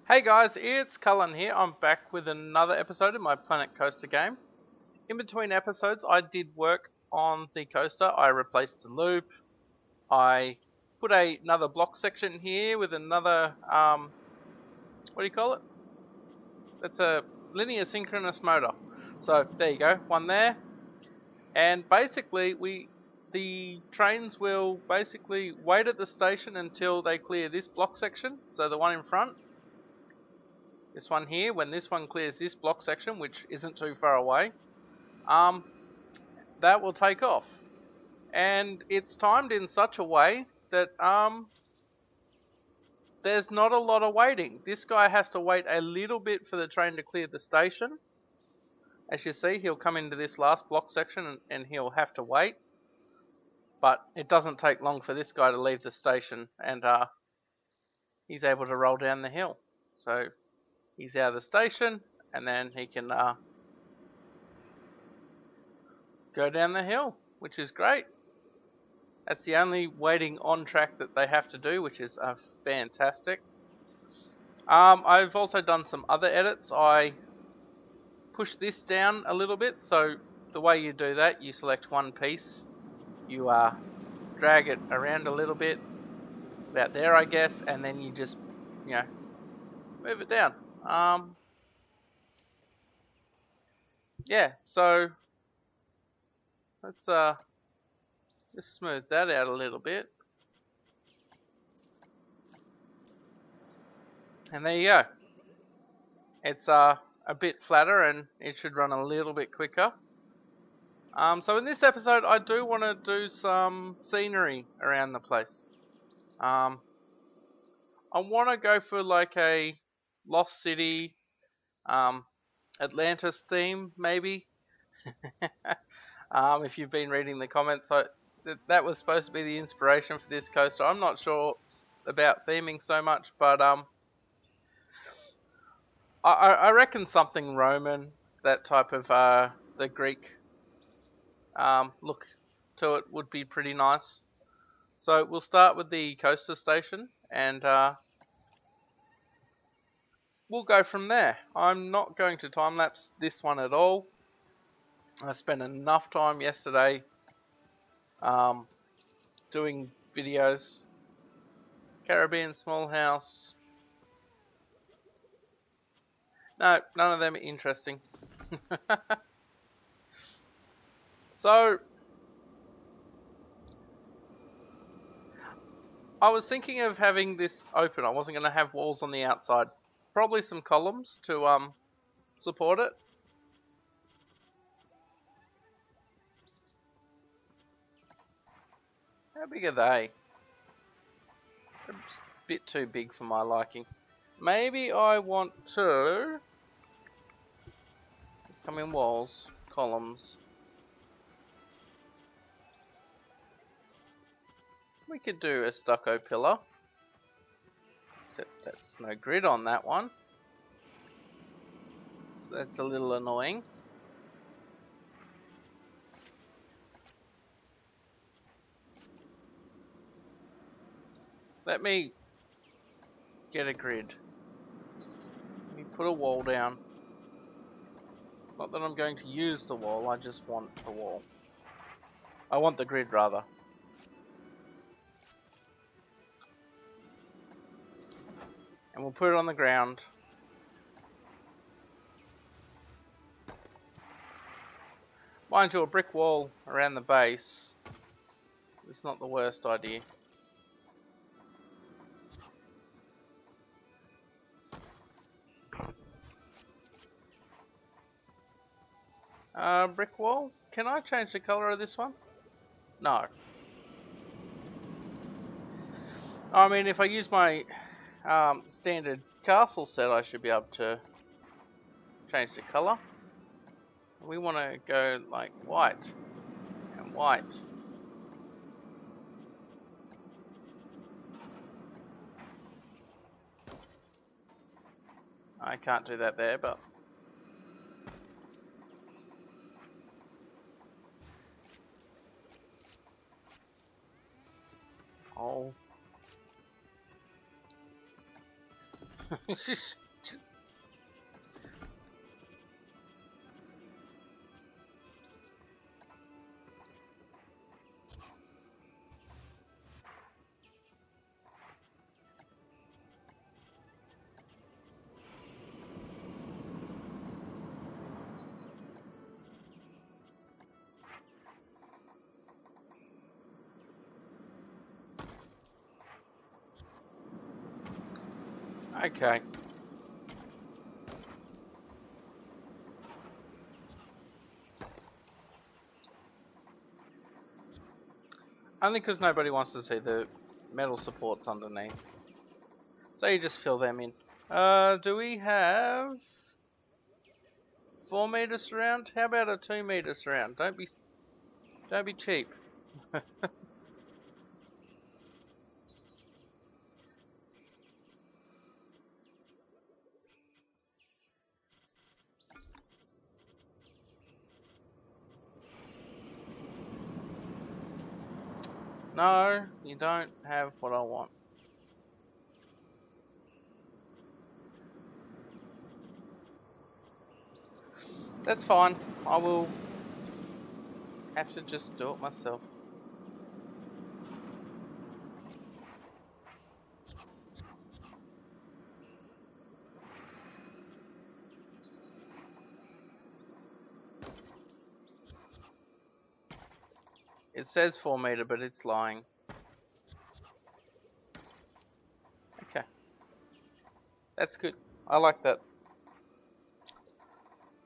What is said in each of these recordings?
Hey guys, it's Cullen here. I'm back with another episode of my Planet Coaster game. In between episodes, I did work on the coaster. I replaced the loop. I put another block section here with another, what do you call it? That's a linear synchronous motor. So there you go, one there. And basically, the trains will basically wait at the station until they clear this block section. So the one in front. This one here, when this one clears this block section, which isn't too far away, that will take off. And it's timed in such a way that there's not a lot of waiting. This guy has to wait a little bit for the train to clear the station. As you see, he'll come into this last block section and he'll have to wait. But it doesn't take long for this guy to leave the station, and he's able to roll down the hill. So he's out of the station, and then he can go down the hill, which is great. That's the only waiting on track that they have to do, which is fantastic. I've also done some other edits. I pushed this down a little bit, so the way you do that, you select one piece, you drag it around a little bit, about there I guess, and then you just, move it down. Yeah, so let's just smooth that out a little bit. And there you go. It's a bit flatter and it should run a little bit quicker. So in this episode I do want to do some scenery around the place. I want to go for like a Lost City, Atlantis theme maybe. If you've been reading the comments, that was supposed to be the inspiration for this coaster. I'm not sure about theming so much, but I reckon something Roman, that type of the Greek look to it would be pretty nice. So we'll start with the coaster station and we'll go from there. I'm not going to time lapse this one at all. I spent enough time yesterday doing videos. Caribbean Small House. No, none of them are interesting. So, I was thinking of having this open. I wasn't going to have walls on the outside. Probably some columns to support it. How big are they? They're just a bit too big for my liking. Maybe I want to come in walls, columns. We could do a stucco pillar, except that's no grid on that one. So that's a little annoying. Let me get a grid. Let me put a wall down. Not that I'm going to use the wall, I just want the wall. I want the grid rather. And we'll put it on the ground. Mind you, a brick wall around the base is not the worst idea. Brick wall? Can I change the color of this one? No. I mean, if I use my standard castle set, I should be able to change the color. We want to go like white and white. I can't do that there, but oh. Just- Okay. Only because nobody wants to see the metal supports underneath. So you just fill them in. Do we have 4 meter surround? How about a 2 meter surround? Don't be cheap. No, you don't have what I want. That's fine. I will have to just do it myself. It says 4 meter, but it's lying. Okay. That's good. I like that.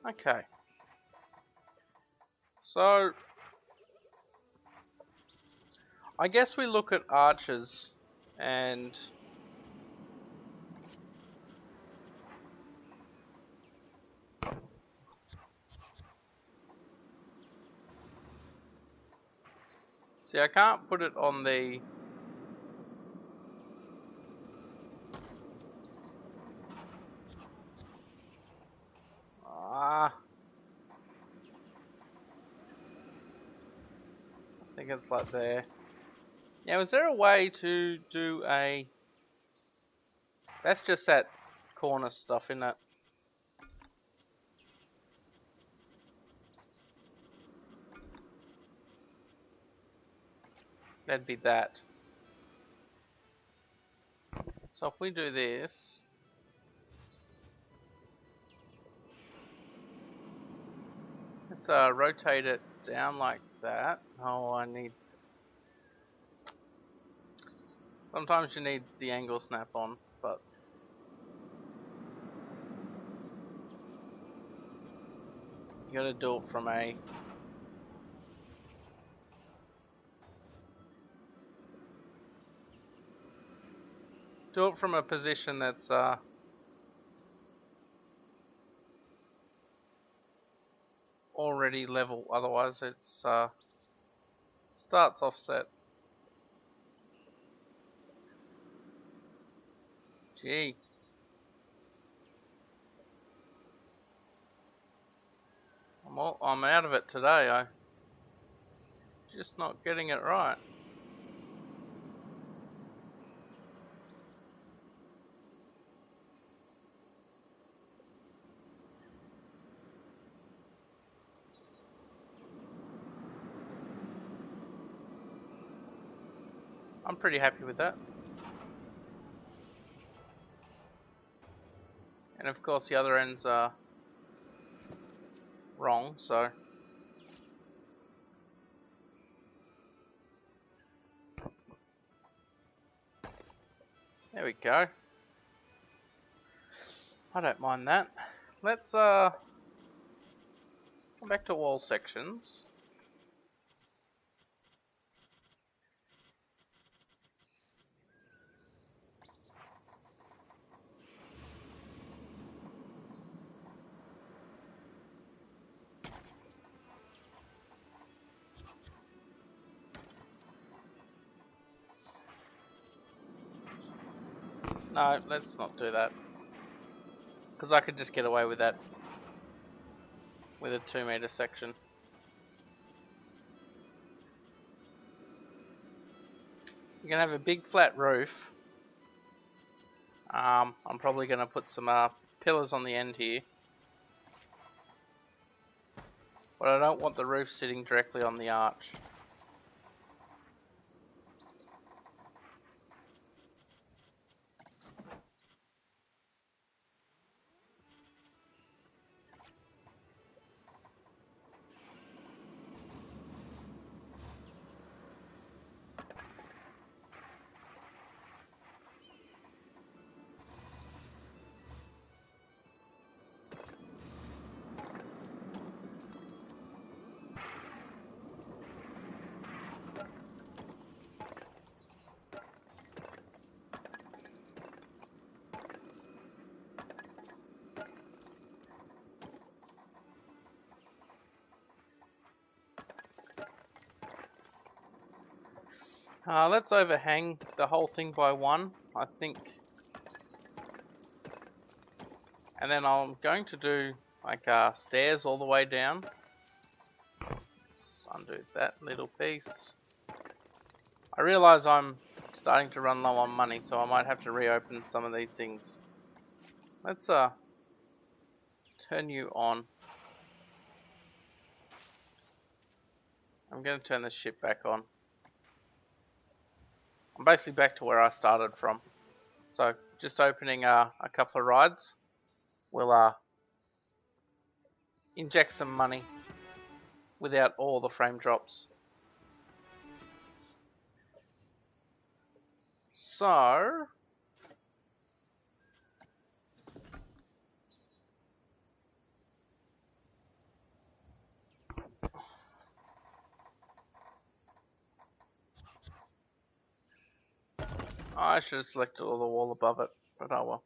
Okay. So, I guess we look at arches and see, I can't put it on the I think it's like there. Now, is there a way to do a... That's just that corner stuff, isn't it? That'd be that. So if we do this... Let's rotate it down like that. Oh, I need... Sometimes you need the angle snap on, but... You gotta do it from a... Do it from a position that's already level, otherwise it's starts offset. Gee. I'm out of it today. I'm just not getting it right. I'm pretty happy with that. And of course the other ends are wrong, so... There we go. I don't mind that. Let's come back to wall sections. No, let's not do that. Because I could just get away with that with a 2 meter section. You can have a big flat roof I'm probably going to put some pillars on the end here. But I don't want the roof sitting directly on the arch. Let's overhang the whole thing by one, I think. And then I'm going to do like stairs all the way down. Let's undo that little piece. I realise I'm starting to run low on money, so I might have to reopen some of these things. Let's turn you on. I'm going to turn this ship back on. I'm basically back to where I started from. So just opening a couple of rides will inject some money without all the frame drops. So I should have selected all the wall above it, but oh well.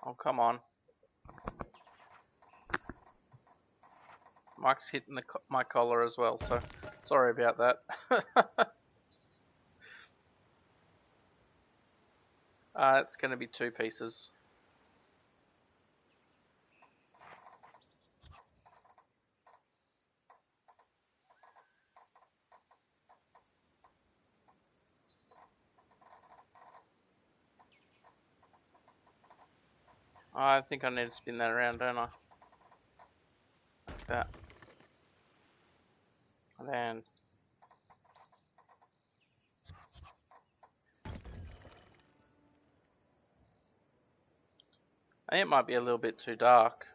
Oh, come on. Mike's hitting my collar as well, so sorry about that. It's going to be 2 pieces. I think I need to spin that around, don't I? Like that. And then I think it might be a little bit too dark.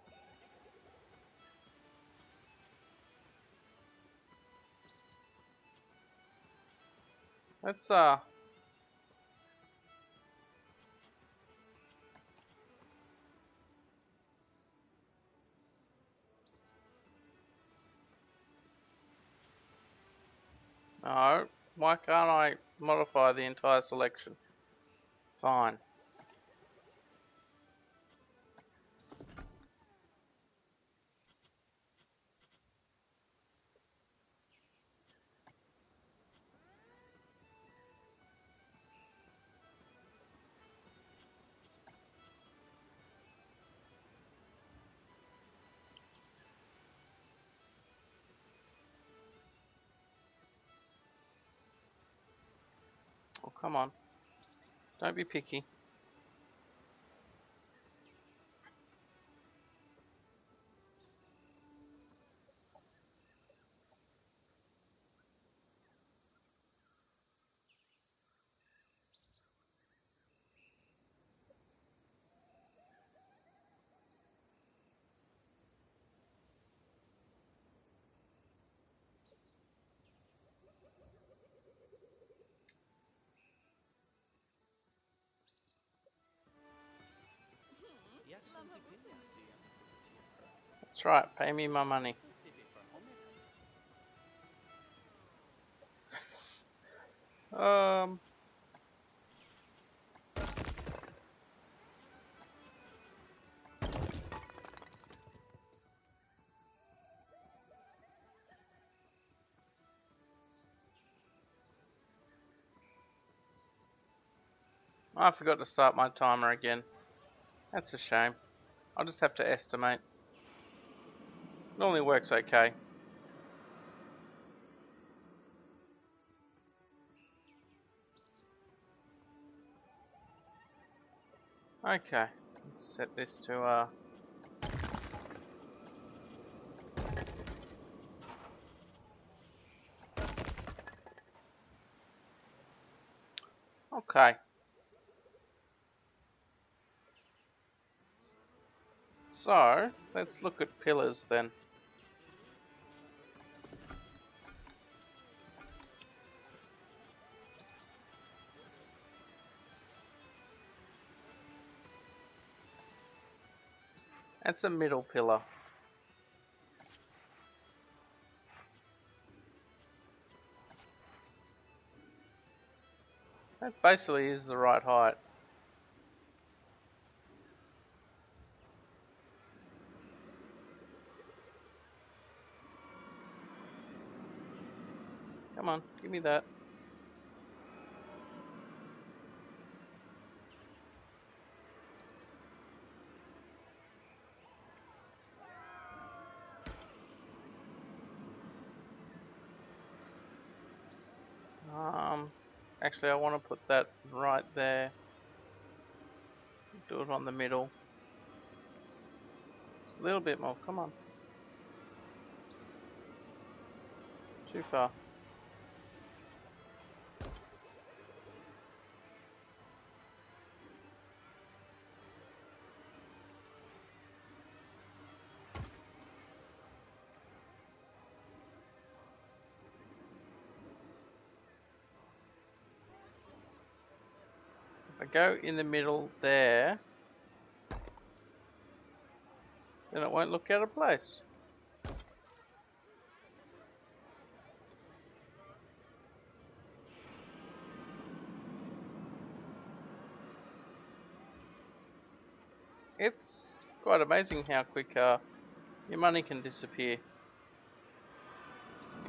Let's no, why can't I modify the entire selection? Fine. Oh, come on. Don't be picky. That's right, pay me my money. I forgot to start my timer again. That's a shame. I'll just have to estimate. Normally works okay. Okay, let's set this to okay. So let's look at pillars then. That's a middle pillar. That basically is the right height. Come on, give me that. Actually I want to put that right there. Do it on the middle. A little bit more, come on. Too far. If I go in the middle there, then it won't look out of place. It's quite amazing how quick your money can disappear. It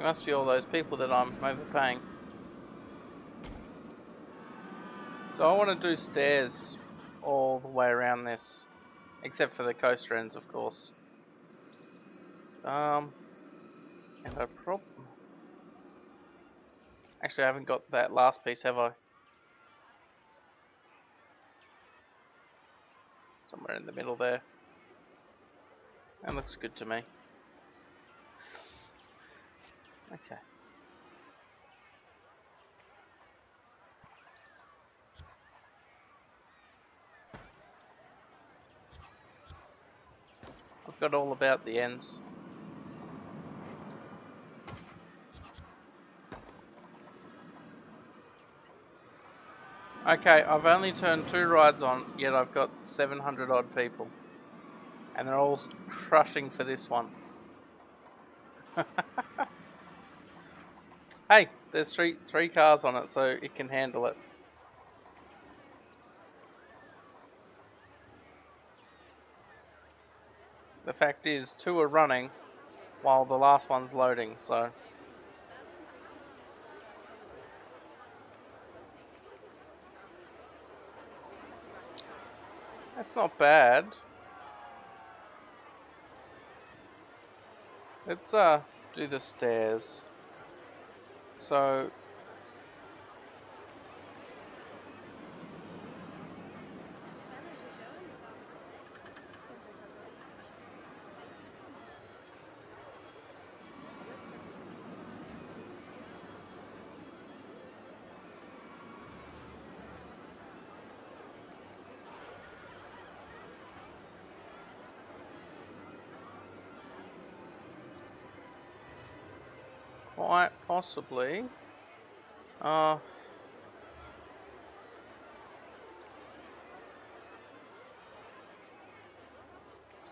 must be all those people that I'm overpaying. So I want to do stairs all the way around this, except for the coaster ends, of course. And I actually I haven't got that last piece, have I? Somewhere in the middle there. That looks good to me. Okay. I've got all about the ends. Okay, I've only turned 2 rides on, yet I've got 700 odd people. And they're all crushing for this one. Hey, there's three cars on it, so it can handle it. The fact is, 2 are running while the last one's loading, so... That's not bad. Let's do the stairs. So... quite possibly... let's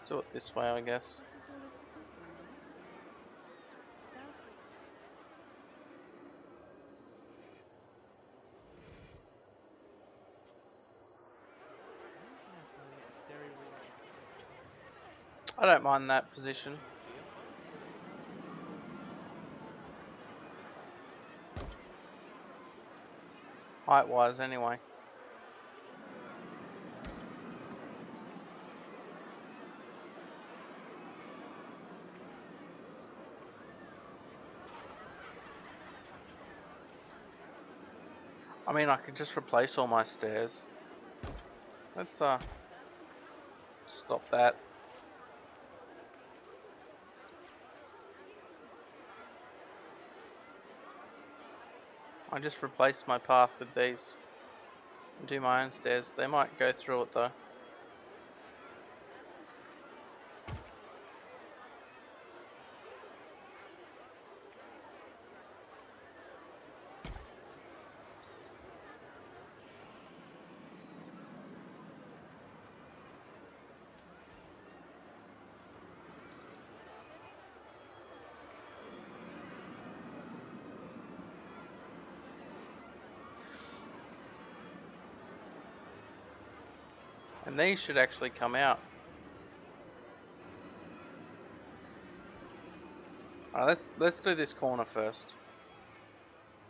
do it this way, I guess. I don't mind that position. Height-wise, anyway. I mean, I could just replace all my stairs. let's stop that. I just replaced my path with these and do my own stairs. They might go through it though. And these should actually come out. Alright, let's do this corner first.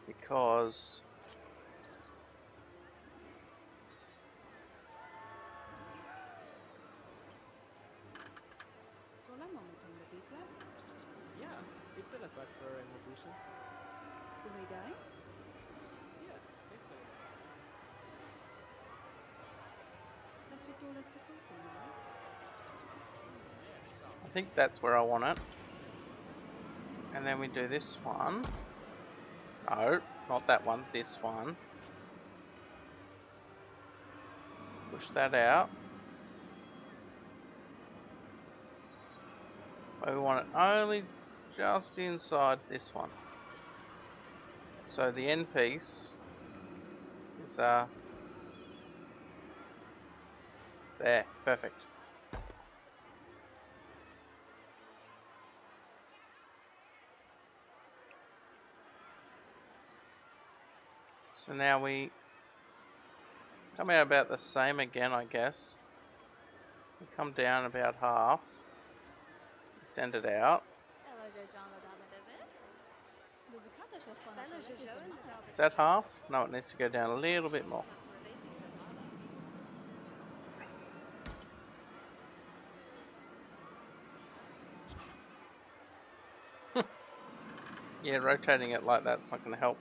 Because Ja, ik wil het wat voor een bussen. Hoe heet jij? Ja, meestal. Dat is wat je laatste foto, I think that's where I want it. And then we do this one. No, not that one, this one. Push that out. But we want it only just inside this one. So the end piece is there, perfect. So now we come out about the same again, I guess. We come down about half, send it out. Is that half? No, it needs to go down a little bit more. Yeah, rotating it like that's not going to help.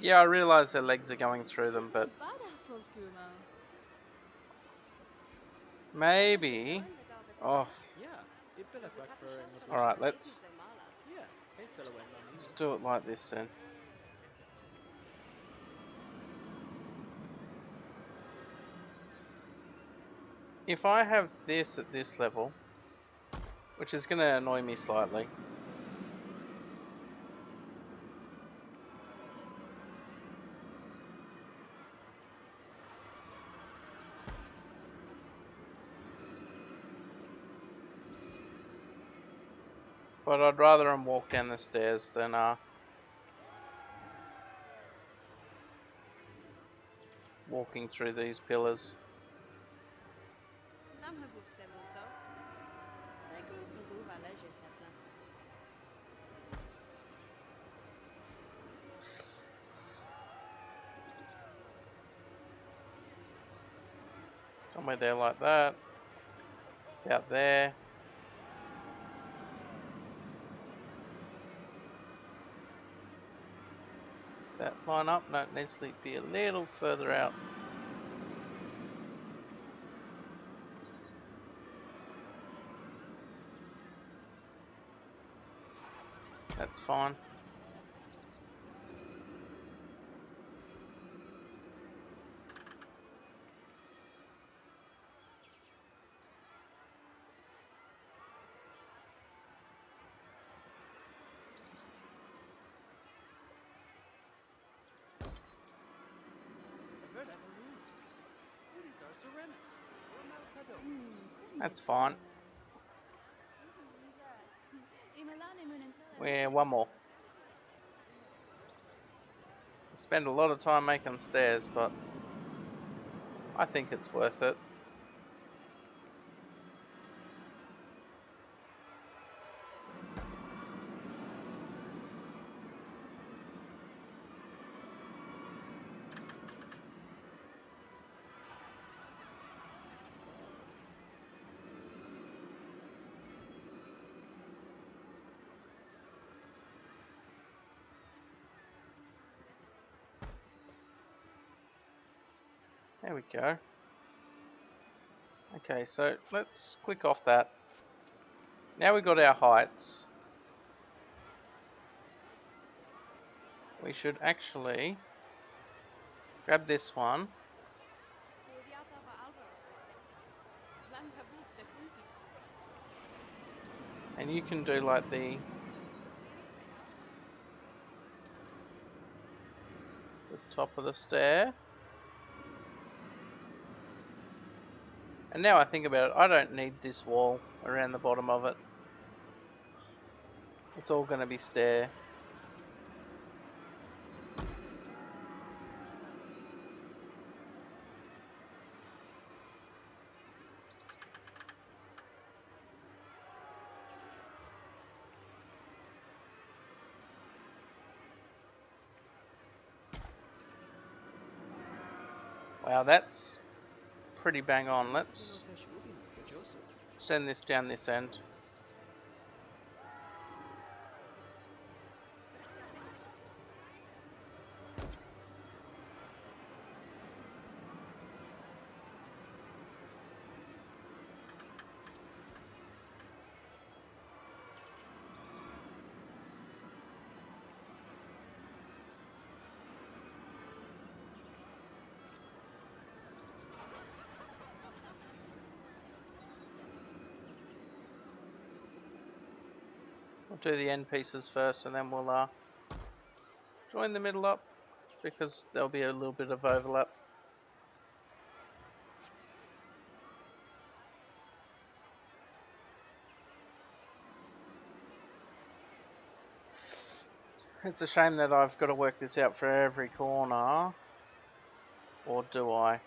Yeah, I realise their legs are going through them, but maybe. Oh, Ja, ik wil het wat voor een bussen. alright, let's Ja, meestal wel let's do it like this then. If I have this at this level, which is going to annoy me slightly. But I'd rather them walk down the stairs than walking through these pillars. Somewhere there like that. Out there. That line up? No, it needs to be a little further out. That's fine. That's fine. We're one more. I spend a lot of time making stairs, but I think it's worth it. There we go. Okay, so let's click off that. Now we've got our heights. We should actually grab this one. And you can do like the top of the stair. And now I think about it, I don't need this wall around the bottom of it. It's all going to be stair. Wow, that's pretty bang on. Let's send this down this end. We'll do the end pieces first and then we'll join the middle up because there'll be a little bit of overlap. It's a shame that I've got to work this out for every corner. Or do I?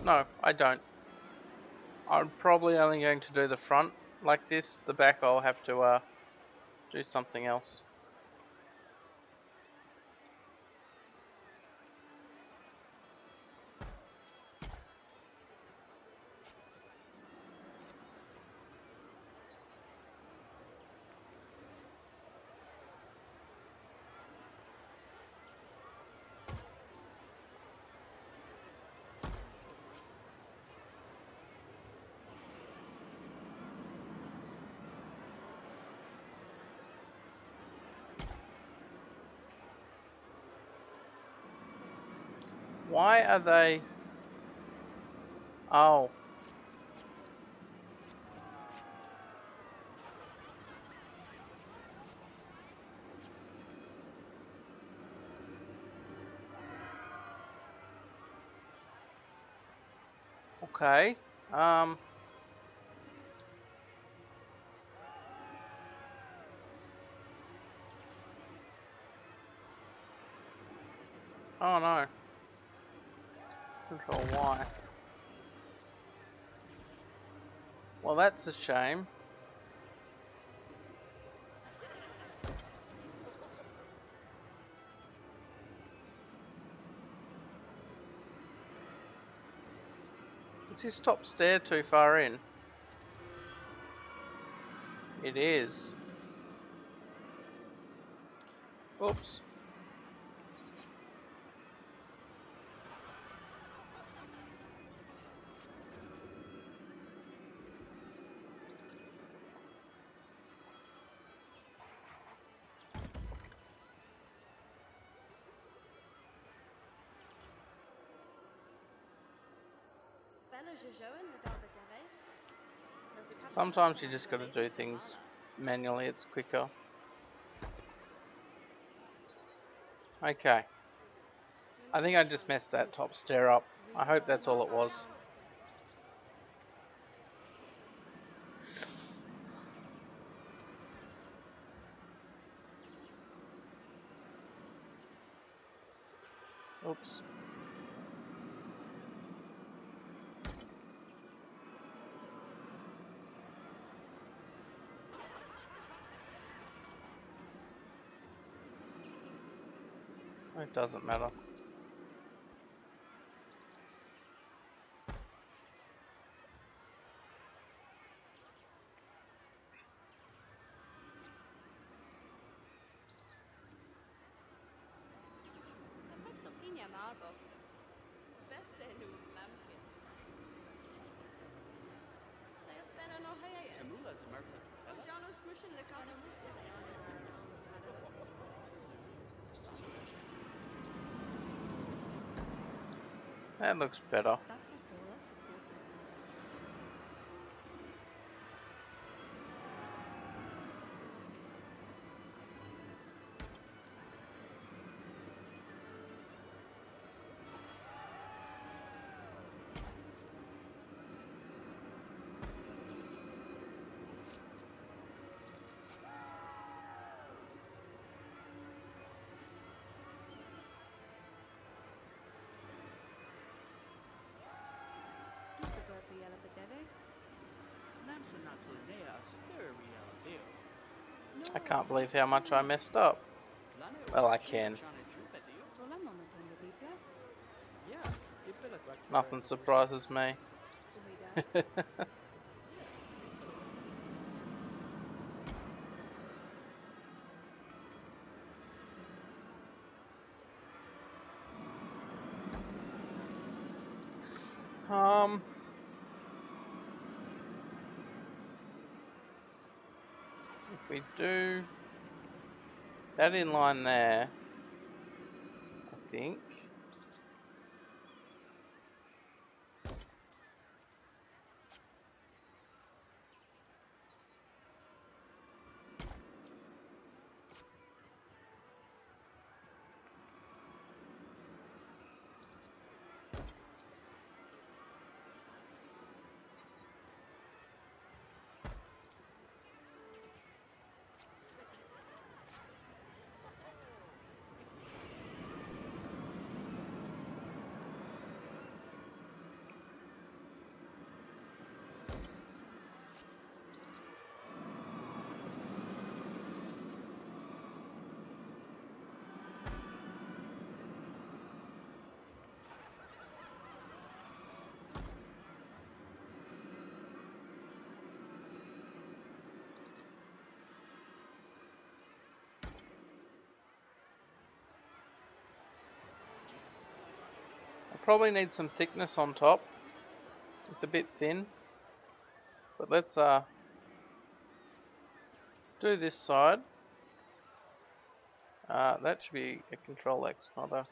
No, I don't. I'm probably only going to do the front like this. The back I'll have to do something else. Why are they... Oh. Okay. Oh no. Control Y. Well, that's a shame. Is this top stair too far in? It is. Oops. Sometimes you just got to do things manually, it's quicker. Okay. I think I just messed that top stair up. I hope that's all it was. Oops. It doesn't matter. بصفيني يا معربة بس ممكن سيستنى هيا تمولا زمرتا تحلا جانو سمشن لكانو That looks better. That's a dollar supported. I can't believe how much I messed up. Well, I can. Nothing surprises me. If we do that in line there, I think. Probably need some thickness on top. It's a bit thin, but let's do this side. That should be a Control X, not a.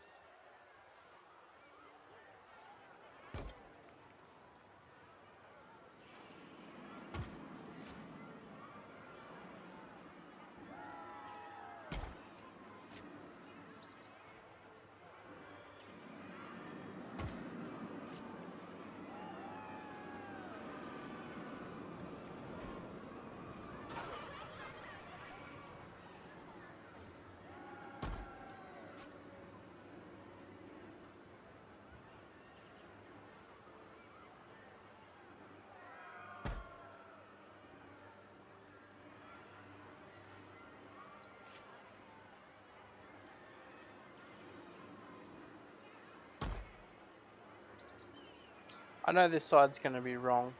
I know this side's going to be wrong,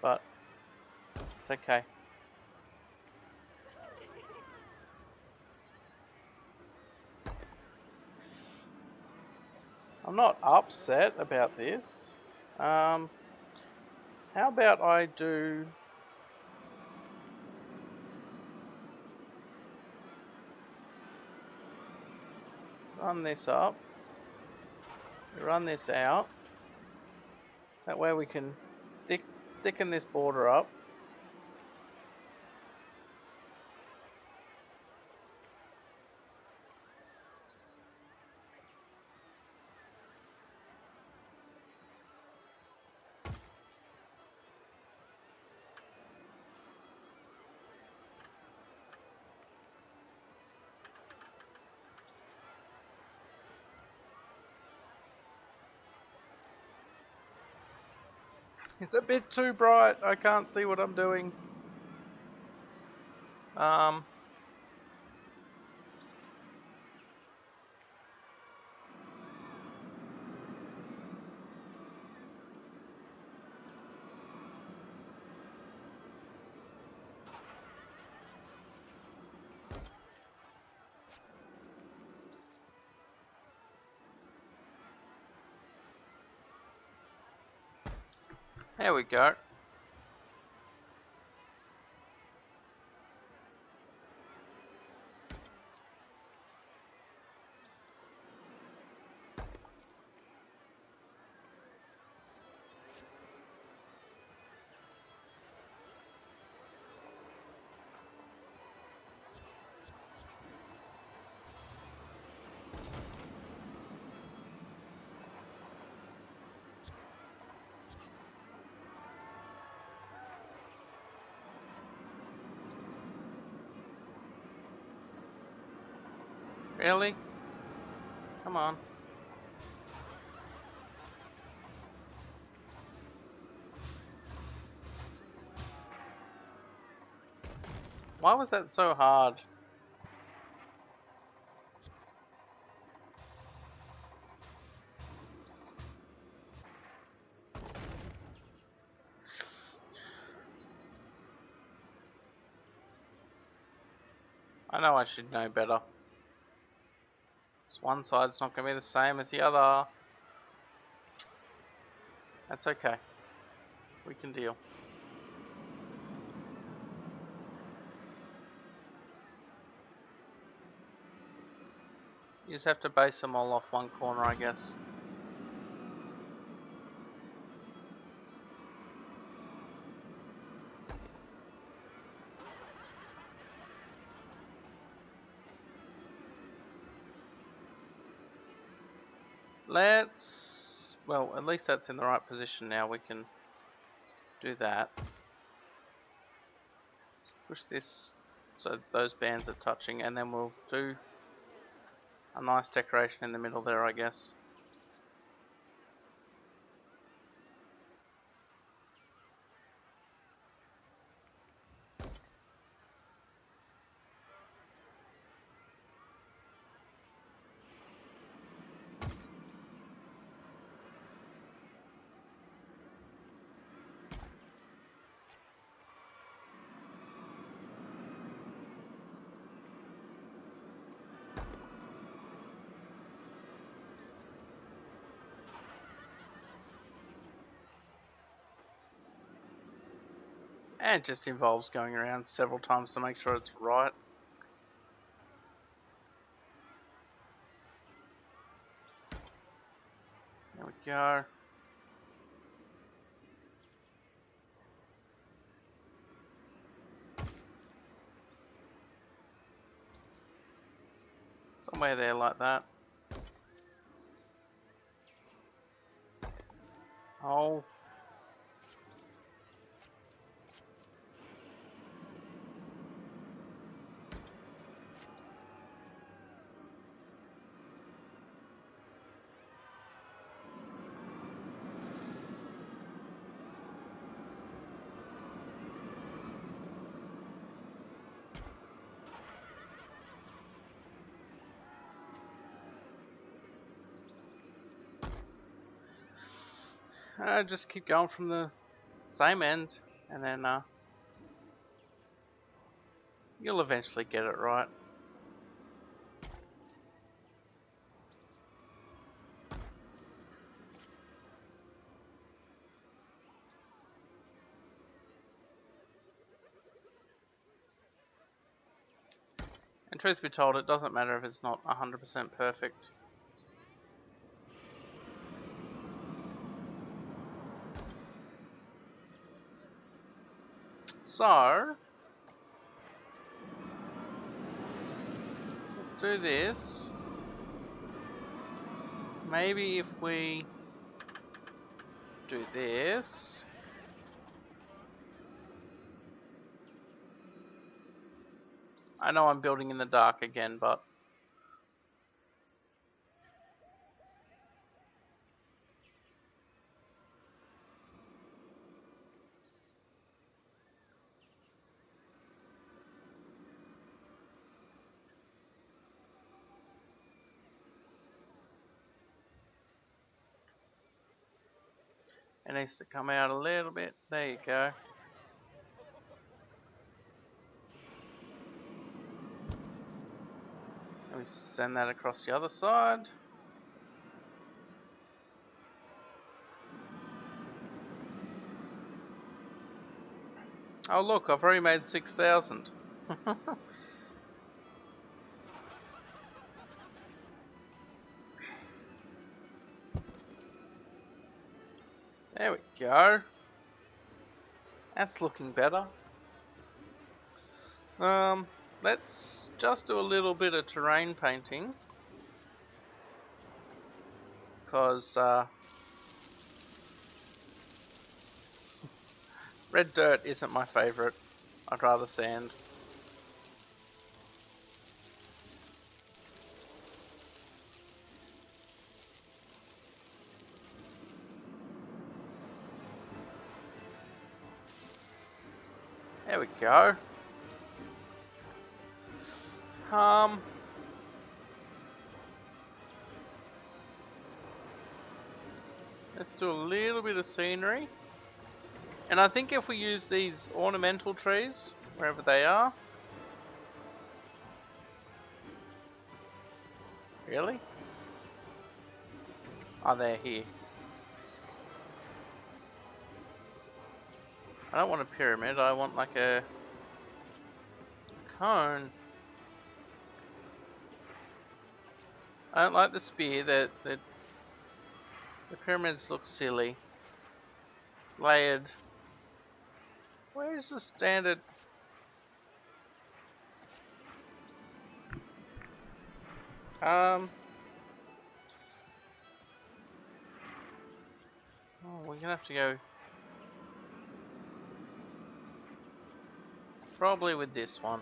but it's okay. I'm not upset about this. How about I do run this up, run this out. That way we can thicken this border up. It's a bit too bright. I can't see what I'm doing. There we go. Really? Come on. Why was that so hard? I know I should know better. This one side's not going to be the same as the other. That's okay. We can deal. You just have to base them all off one corner, I guess. Let's... well, at least that's in the right position now. We can do that. Push this so those bands are touching, and then we'll do a nice decoration in the middle there, I guess. And it just involves going around several times to make sure it's right. There we go. Somewhere there like that. Oh. Just keep going from the same end, and then you'll eventually get it right. And truth be told, it doesn't matter if it's not 100% perfect. So, let's do this. Maybe if we do this. I know I'm building in the dark again, but it needs to come out a little bit. There you go. Let me send that across the other side. Oh look, I've already made 6,000. There we go. That's looking better. Let's just do a little bit of terrain painting. Because, red dirt isn't my favourite. I'd rather sand. There we go. Let's do a little bit of scenery. And I think if we use these ornamental trees, wherever they are. Really? Oh, they're here. I don't want a pyramid, I want like a cone. I don't like the spear, the pyramids look silly. Layered. Where's the standard? Oh, we're gonna have to go probably with this one.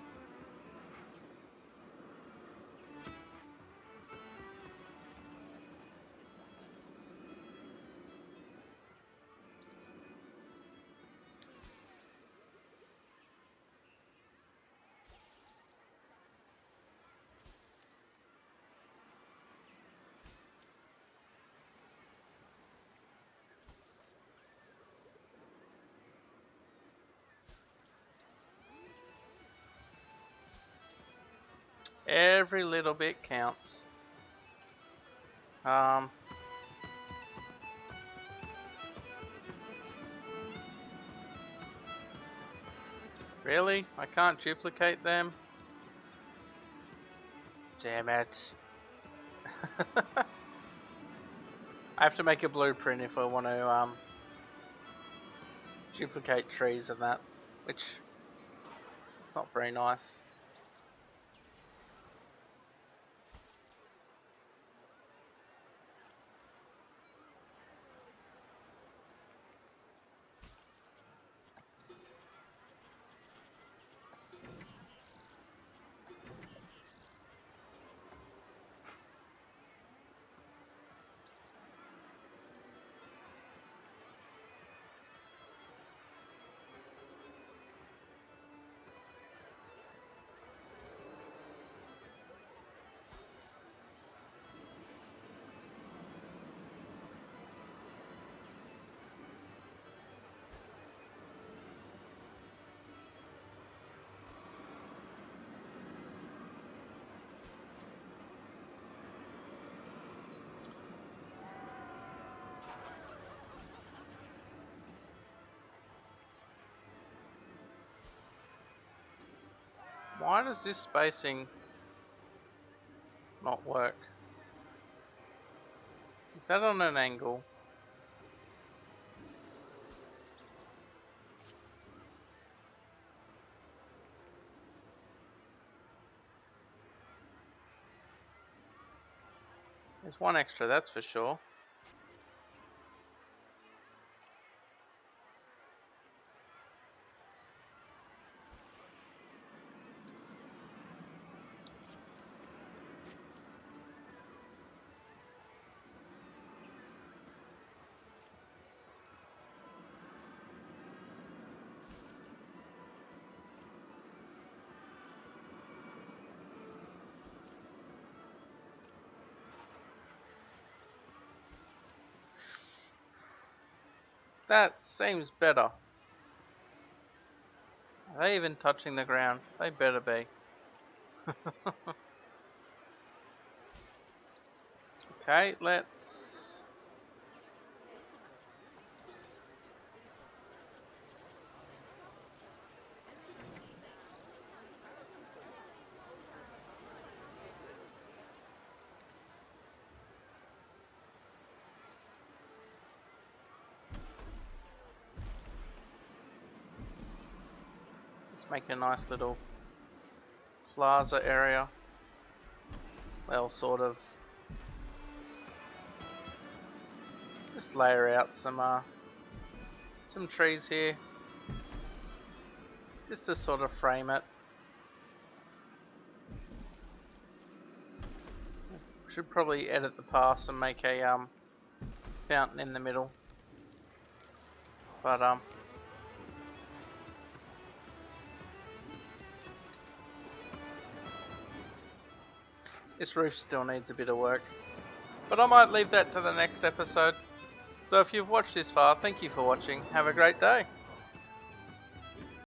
Every little bit counts. Really? I can't duplicate them? Damn it. I have to make a blueprint if I want to duplicate trees and that, which it's not very nice. Why does this spacing not work? Is that on an angle? There's one extra, that's for sure. That seems better. Are they even touching the ground? They better be. Okay, let's... Let's make a nice little plaza area. Well, sort of. Just layer out some trees here, just to sort of frame it. Should probably edit the pass and make a fountain in the middle, but this roof still needs a bit of work, but I might leave that to the next episode. So if you've watched this far, thank you for watching. Have a great day.